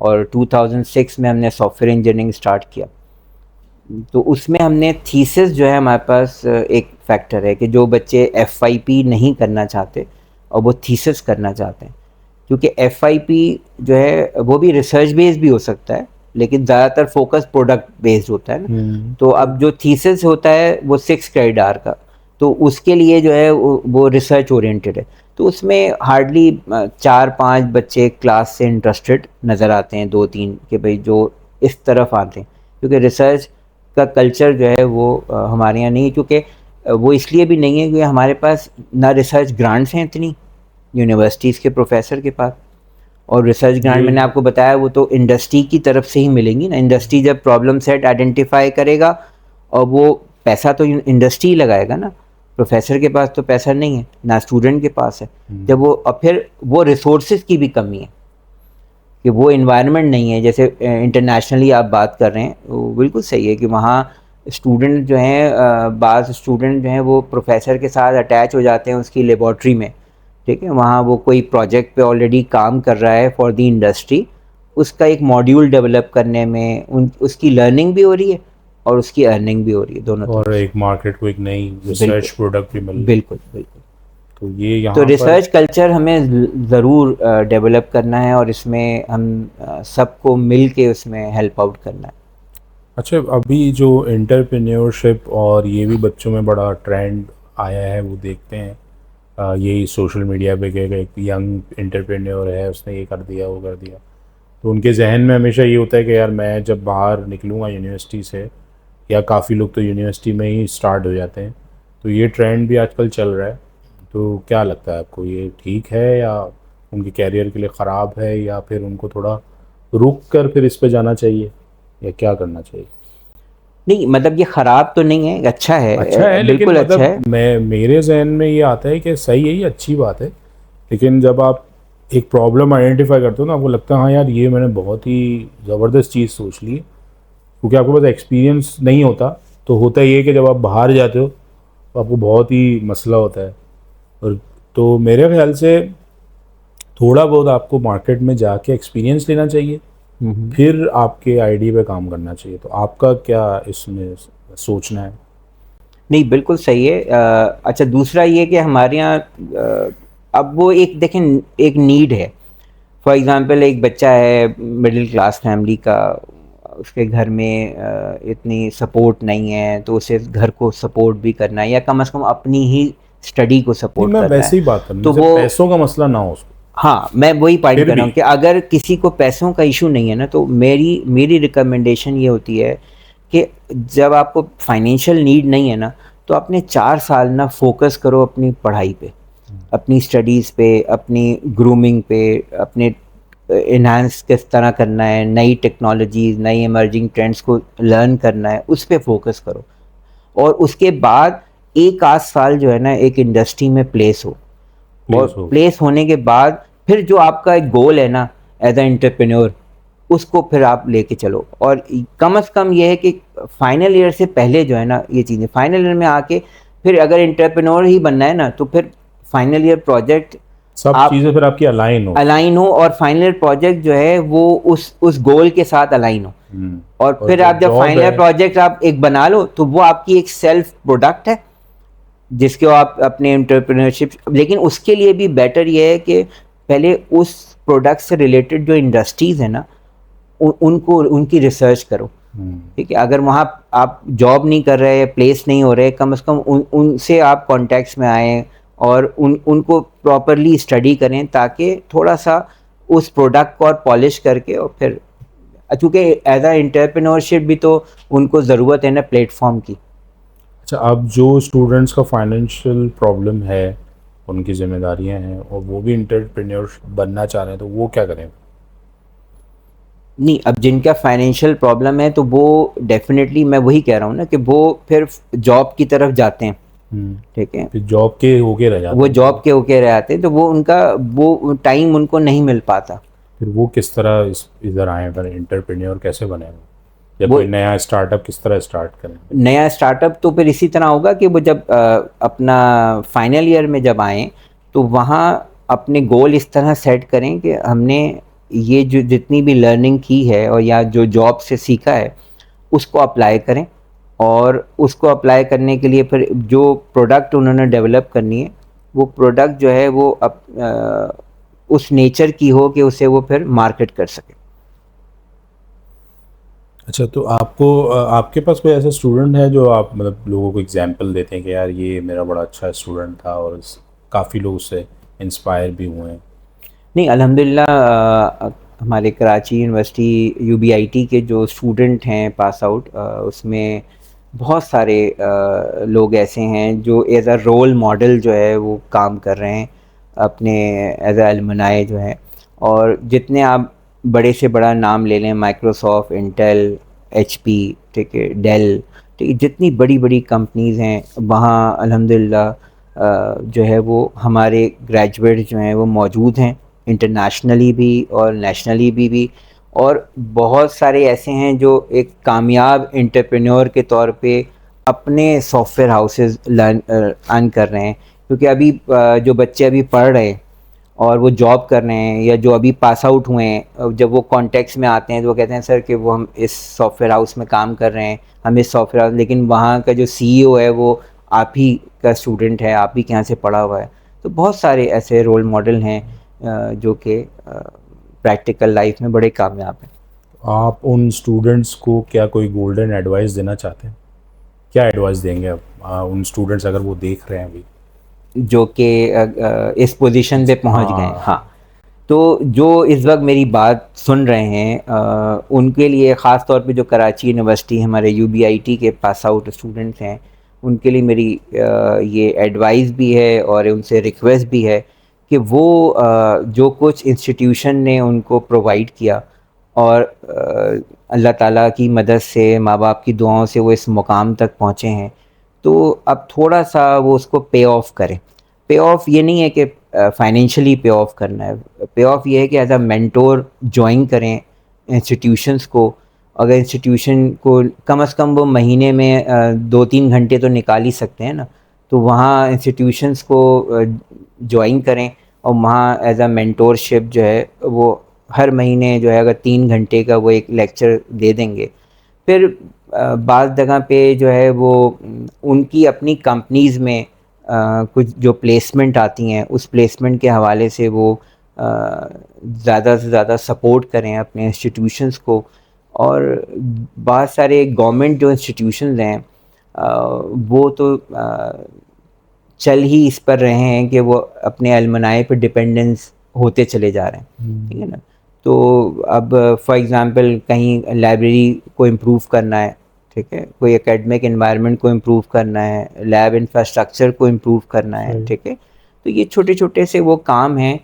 और 2006 में हमने सॉफ्टवेयर इंजीनियरिंग स्टार्ट किया। तो उसमें हमने थीसिस जो है हमारे पास एक फैक्टर है कि जो बच्चे एफआईपी नहीं करना चाहते और वो थीसिस करना चाहते हैं, क्योंकि एफआईपी जो है वो भी रिसर्च बेस्ड भी हो सकता है, लेकिन ज़्यादातर फोकस प्रोडक्ट बेस्ड होता है ना। तो अब जो थीसिस होता है वो 6 क्रेडिट आवर का, तो उसके लिए जो है वो रिसर्च ओरिएंटेड है। तो उसमें हार्डली 4-5 बच्चे क्लास से इंटरेस्टेड नज़र आते हैं, 2-3 के भाई जो इस तरफ आते हैं, क्योंकि रिसर्च का कल्चर जो है वो हमारे यहाँ नहीं है। क्योंकि वो इसलिए भी नहीं है क्योंकि हमारे पास ना रिसर्च ग्रांट्स हैं इतनी यूनिवर्सिटीज़ के प्रोफेसर के पास, और रिसर्च ग्रांट मैंने आपको बताया वो तो इंडस्ट्री की तरफ से ही मिलेंगी ना। इंडस्ट्री जब प्रॉब्लम सेट आइडेंटिफाई करेगा और वो पैसा तो इंडस्ट्री लगाएगा ना, प्रोफेसर के पास तो पैसा नहीं है, ना स्टूडेंट के पास है। जब वो, और फिर वो रिसोर्सेज की भी कमी है कि वो इन्वायरमेंट नहीं है। जैसे इंटरनेशनली आप बात कर रहे हैं, वो बिल्कुल सही है कि वहाँ स्टूडेंट जो हैं, बाज़ स्टूडेंट जो हैं वो प्रोफेसर के साथ अटैच हो जाते हैं उसकी लेबॉर्ट्री में, ठीक है। वहाँ वो कोई प्रोजेक्ट पे ऑलरेडी काम कर रहा है फॉर द इंडस्ट्री, उसका एक मॉड्यूल डेवलप करने में उसकी लर्निंग भी हो रही है और उसकी अर्निंग भी हो रही है, दोनों तरफ और से। एक मार्केट को एक नई रिसर्च बिल्कुल प्रोडक्ट भी मिल रही है। बिल्कुल बिल्कुल। तो ये तो यहाँ पर रिसर्च कल्चर हमें ज़रूर डेवलप करना है और इसमें हम सबको मिल के उसमें हेल्प आउट करना है। अच्छा, अभी जो एंटरप्रेन्योरशिप और ये भी बच्चों में बड़ा ट्रेंड आया है, वो देखते हैं यही सोशल मीडिया पे कि एक यंग एंटरप्रेन्योर है, उसने ये कर दिया वो कर दिया, तो उनके जहन में हमेशा ये होता है कि यार मैं जब बाहर निकलूँगा यूनिवर्सिटी से, या काफ़ी लोग तो यूनिवर्सिटी में ही स्टार्ट हो जाते हैं, तो ये ट्रेंड भी आजकल चल रहा है। तो क्या लगता है आपको, ये ठीक है या उनके कैरियर के लिए ख़राब है, या फिर उनको थोड़ा रुक कर फिर इस पे जाना चाहिए, या क्या करना चाहिए? नहीं, मतलब ये ख़राब तो नहीं है, अच्छा है, अच्छा है, लेकिन बिल्कुल अच्छा मतलब है। मैं मेरे जहन में ये आता है कि सही है, ये अच्छी बात है, लेकिन जब आप एक प्रॉब्लम आइडेंटिफाई करते हो ना, आपको लगता है हाँ यार ये मैंने बहुत ही ज़बरदस्त चीज़ सोच ली है, क्योंकि आपके पास एक्सपीरियंस नहीं होता, तो होता ये है कि जब आप बाहर जाते हो तो आपको बहुत ही मसला होता है। और तो मेरे ख्याल से थोड़ा बहुत आपको मार्केट में जाके एक्सपीरियंस लेना चाहिए, फिर आपके आइडिया पे काम करना चाहिए। तो आपका क्या इसमें सोचना है? नहीं, बिल्कुल सही है। अच्छा, दूसरा ये कि हमारे यहाँ अब वो एक देखें, एक नीड है। फॉर एग्ज़ाम्पल एक बच्चा है मिडिल क्लास फैमिली का, उसके घर में इतनी सपोर्ट नहीं है, तो उसे घर को सपोर्ट भी करना है या कम से कम अपनी ही स्टडी को नहीं, सपोर्ट मैं करना है। वैसे ही बात करूँ तो जैसे वो, पैसों का मसला ना हो उसको, हाँ, मैं वही पॉइंट फिर कर रहा भी। हूँ कि अगर किसी को पैसों का इशू नहीं है ना, तो मेरी मेरी रिकमेंडेशन ये होती है कि जब आपको फाइनेंशियल नीड नहीं है ना, तो अपने 4 साल ना फोकस करो अपनी पढ़ाई पे, अपनी स्टडीज़ पे, अपनी ग्रूमिंग पे, अपने इन्हांस किस तरह करना है, नई टेक्नोलॉजीज़, नई इमर्जिंग ट्रेंड्स को लर्न करना है, उस पे फोकस करो। और उसके बाद एक आध साल जो है ना एक इंडस्ट्री में प्लेस हो, और प्लीज हो। प्लेस होने के बाद फिर जो आपका एक गोल है ना एज अ एंटरप्रेन्योर, उसको फिर आप लेके चलो। और कम से कम ये है कि फाइनल ईयर से पहले जो है ना ये चीज़ें, फाइनल ईयर में आके फिर अगर एंटरप्रेन्योर ही बनना है ना, तो फिर फाइनल ईयर प्रोजेक्ट सब आप चीज़ें फिर आपकी अलाइन हो। अलाइन हो, और फाइनल ईयर प्रोजेक्ट जो है वो उस गोल के साथ अलाइन हो। और और फिर जो आप जब जॉब फाइनल ईयर है, प्रोजेक्ट आप एक बना लो, तो वो आपकी एक सेल्फ प्रोडक्ट है जिसके आप अपने एंटरप्रेन्योरशिप, लेकिन उसके लिए भी बेटर ये है कि पहले उस प्रोडक्ट से रिलेटेड जो इंडस्ट्रीज़ है ना उनको उनकी रिसर्च करो, ठीक है। अगर वहाँ आप जॉब नहीं कर रहे, प्लेस नहीं हो रहे, कम से कम उनसे आप कॉन्टैक्ट्स में आएँ और उनको प्रॉपरली स्टडी करें, ताकि थोड़ा सा उस प्रोडक्ट को और पॉलिश करके, और फिर चूँकि एज अ एंटरप्रेन्योरशिप भी तो उनको ज़रूरत है ना प्लेटफॉर्म की। अच्छा, अब जो स्टूडेंट्स का फाइनेंशियल प्रॉब्लम है, उनकी जिम्मेदारियां हैं, और वो भी इंटरप्रेन्योर बनना चाह रहे हैं, तो वो क्या करें? नहीं, अब जिनका फाइनेंशियल प्रॉब्लम है तो वो डेफिनेटली, मैं वही कह रहा हूँ ना कि वो फिर जॉब की तरफ जाते हैं, ठीक है। फिर जॉब के होके रह जाते वो हैं जॉब के होके रह आते हैं, तो वो उनका वो टाइम उनको नहीं मिल पाता। फिर वो किस तरह इधर आए, फिर इंटरप्रेन्योर कैसे बने वो? या वो कोई नया स्टार्टअप किस तरह स्टार्ट करें? नया स्टार्टअप तो फिर इसी तरह होगा कि वो जब अपना फाइनल ईयर में जब आएँ, तो वहाँ अपने गोल इस तरह सेट करें कि हमने ये जो जितनी भी लर्निंग की है और या जो जॉब से सीखा है, उसको अप्लाई करें। और उसको अप्लाई करने के लिए फिर जो प्रोडक्ट उन्होंने डेवलप करनी है, वो प्रोडक्ट जो है वो उस नेचर की हो कि उसे वो फिर मार्केट कर सके। अच्छा, तो आपको आपके पास कोई ऐसा स्टूडेंट है जो आप मतलब लोगों को एग्जांपल देते हैं कि यार ये मेरा बड़ा अच्छा स्टूडेंट था और काफ़ी लोग उससे इंस्पायर भी हुए हैं? नहीं, अल्हम्दुलिल्लाह हमारे कराची यूनिवर्सिटी यूबीआईटी के जो स्टूडेंट हैं पास आउट, उसमें बहुत सारे लोग ऐसे हैं जो एज अ रोल मॉडल जो है वो काम कर रहे हैं अपने एज अ अलमनाए जो हैं। और जितने आप बड़े से बड़ा नाम ले लें, माइक्रोसॉफ्ट, इंटेल, एचपी, ठीक है, डेल, ठीक है, जितनी बड़ी बड़ी कंपनीज़ हैं वहाँ अल्हम्दुलिल्लाह जो है वो हमारे ग्रेजुएट जो हैं वो मौजूद हैं, इंटरनेशनली भी और नेशनली भी। और बहुत सारे ऐसे हैं जो एक कामयाब एंटरप्रेन्योर के तौर पे अपने सॉफ्टवेयर हाउसेस अर्न कर रहे हैं। क्योंकि अभी जो बच्चे अभी पढ़ रहे हैं और वो जॉब कर रहे हैं या जो अभी पास आउट हुए हैं, जब वो कॉन्टेक्ट्स में आते हैं तो वो कहते हैं सर कि वो हम इस सॉफ्टवेयर हाउस में काम कर रहे हैं, हम इस सॉफ्टवेयर हाउस, लेकिन वहाँ का जो सीईओ है वो आप ही का स्टूडेंट है, आप ही के यहाँ से पढ़ा हुआ है। तो बहुत सारे ऐसे रोल मॉडल हैं जो कि प्रैक्टिकल लाइफ में बड़े कामयाब हैं। आप उन स्टूडेंट्स को क्या कोई गोल्डन एडवाइस देना चाहते हैं? क्या एडवाइस देंगे आप उन स्टूडेंट्स अगर वो देख रहे हैं अभी? जो कि इस पोजीशन पे पहुंच गए हैं। हाँ। हाँ, तो जो इस वक्त मेरी बात सुन रहे हैं उनके लिए ख़ास तौर पे जो कराची यूनिवर्सिटी हमारे यूबीआईटी के पास आउट स्टूडेंट्स हैं, उनके लिए मेरी ये एडवाइस भी है और उनसे रिक्वेस्ट भी है कि वो जो कुछ इंस्टीट्यूशन ने उनको प्रोवाइड किया और अल्लाह ताला की मदद से, माँ बाप की दुआओं से वो इस मुकाम तक पहुँचे हैं, तो अब थोड़ा सा वो उसको पे ऑफ करें। पे ऑफ ये नहीं है कि फाइनेंशियली पे ऑफ करना है, पे ऑफ ये है कि एज अ मेंटोर ज्वाइन करें इंस्टीट्यूशंस को। अगर इंस्टीट्यूशन को कम से कम वो महीने में 2-3 घंटे तो निकाल ही सकते हैं ना, तो वहाँ इंस्टीट्यूशंस को ज्वाइन करें और वहाँ एज अ मेंटोरशिप जो है वो हर महीने जो है अगर 3 घंटे का वो एक लेक्चर दे देंगे, फिर बाज़ जगह पे जो है वो उनकी अपनी कंपनीज़ में कुछ जो प्लेसमेंट आती हैं, उस प्लेसमेंट के हवाले से वो ज़्यादा से ज़्यादा सपोर्ट करें अपने इंस्टीट्यूशंस को। और बहुत सारे गवर्नमेंट जो इंस्टीट्यूशंस हैं वो तो चल ही इस पर रहे हैं कि वो अपने अलमनाए पे डिपेंडेंस होते चले जा रहे हैं, ठीक है ना। तो अब फॉर एग्ज़ाम्पल कहीं लाइब्रेरी को इम्प्रूव करना है, ठीक है, कोई एकेडमिक एनवायरनमेंट को इम्प्रूव करना है, लैब इंफ्रास्ट्रक्चर को इम्प्रूव करना है, ठीक है। तो ये छोटे छोटे से वो काम हैं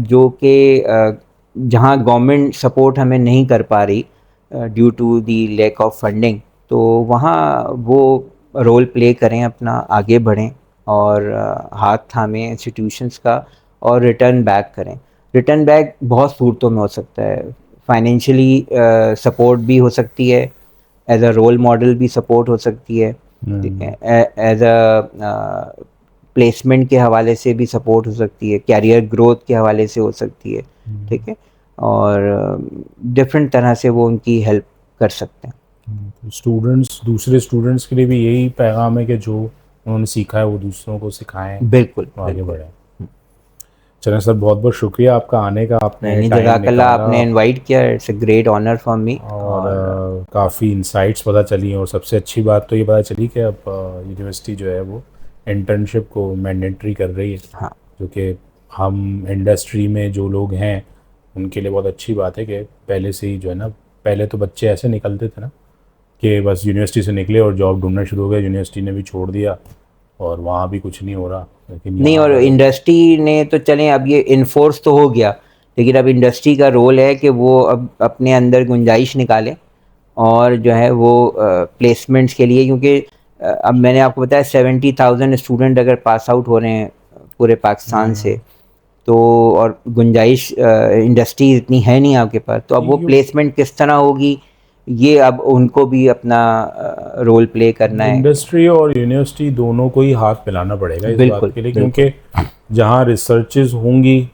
जो कि जहाँ गवर्नमेंट सपोर्ट हमें नहीं कर पा रही due to the lack of funding, तो वहाँ वो रोल प्ले करें, अपना आगे बढ़ें और हाथ थामें इंस्टीट्यूशंस का और रिटर्न बैक करें। रिटर्न बैक बहुत सूरतों में हो सकता है, फाइनेंशियली सपोर्ट भी हो सकती है, एज अ रोल मॉडल भी सपोर्ट हो सकती है, ठीक है, एज अ प्लेसमेंट के हवाले से भी सपोर्ट हो सकती है, कैरियर ग्रोथ के हवाले से हो सकती है, ठीक है, और डिफरेंट तरह से वो उनकी हेल्प कर सकते हैं। स्टूडेंट्स, दूसरे स्टूडेंट्स के लिए भी यही पैगाम है कि जो उन्होंने सीखा है वो दूसरों को सिखाएं, बिल्कुल तो आगे बिल्कुल। बढ़ें। चलें सर, बहुत बहुत शुक्रिया आपका आने का, नहीं आपने नहीं, टाइम जज़ाकल्लाह, निकाला आपने इनवाइट किया, it's a great honour for me. और और काफ़ी इंसाइट्स पता चली। और सबसे अच्छी बात तो ये पता चली कि अब यूनिवर्सिटी जो है वो इंटर्नशिप को मैंडेटरी कर रही है, हाँ, जो कि हम इंडस्ट्री में जो लोग हैं उनके लिए बहुत अच्छी बात है कि पहले से ही जो है ना, पहले तो बच्चे ऐसे निकलते थे ना कि बस यूनिवर्सिटी से निकले और जॉब ढूंढना शुरू हो गया, यूनिवर्सिटी ने भी छोड़ दिया और वहाँ भी कुछ नहीं हो रहा। लेकिन नहीं, यहाँ और पर इंडस्ट्री ने तो चलें अब ये इन्फोर्स तो हो गया, लेकिन अब इंडस्ट्री का रोल है कि वो अब अपने अंदर गुंजाइश निकाले और जो है वो प्लेसमेंट्स के लिए, क्योंकि अब मैंने आपको बताया 70,000 स्टूडेंट अगर पास आउट हो रहे हैं पूरे पाकिस्तान से, तो और गुंजाइश इंडस्ट्री इतनी है नहीं आपके पास, तो अब वो क्यों- प्लेसमेंट किस तरह होगी, ये अब उनको भी अपना रोल प्ले करना है। इंडस्ट्री और यूनिवर्सिटी दोनों को ही हाथ मिलाना पड़ेगा इस बात बिल्कुल के लिए, बिल्कुल। क्योंकि जहाँ रिसर्चेज होंगी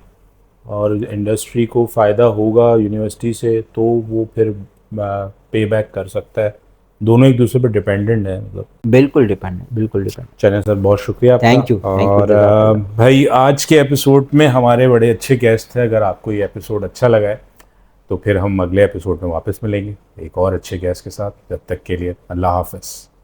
और इंडस्ट्री को फ़ायदा होगा यूनिवर्सिटी से, तो वो फिर पे बैक कर सकता है। दोनों एक दूसरे पर डिपेंडेंट है, मतलब। बिल्कुल डिपेंड, बिल्कुल डिपेंड। चलें सर, बहुत शुक्रिया आपका। थैंक यू और जज़ाकल्लाह। भाई, आज के एपिसोड में हमारे बड़े अच्छे गेस्ट थे। अगर आपको ये एपिसोड अच्छा लगा है तो फिर हम अगले एपिसोड में वापस मिलेंगे एक और अच्छे गेस्ट के साथ। जब तक के लिए अल्लाह हाफ़िज़।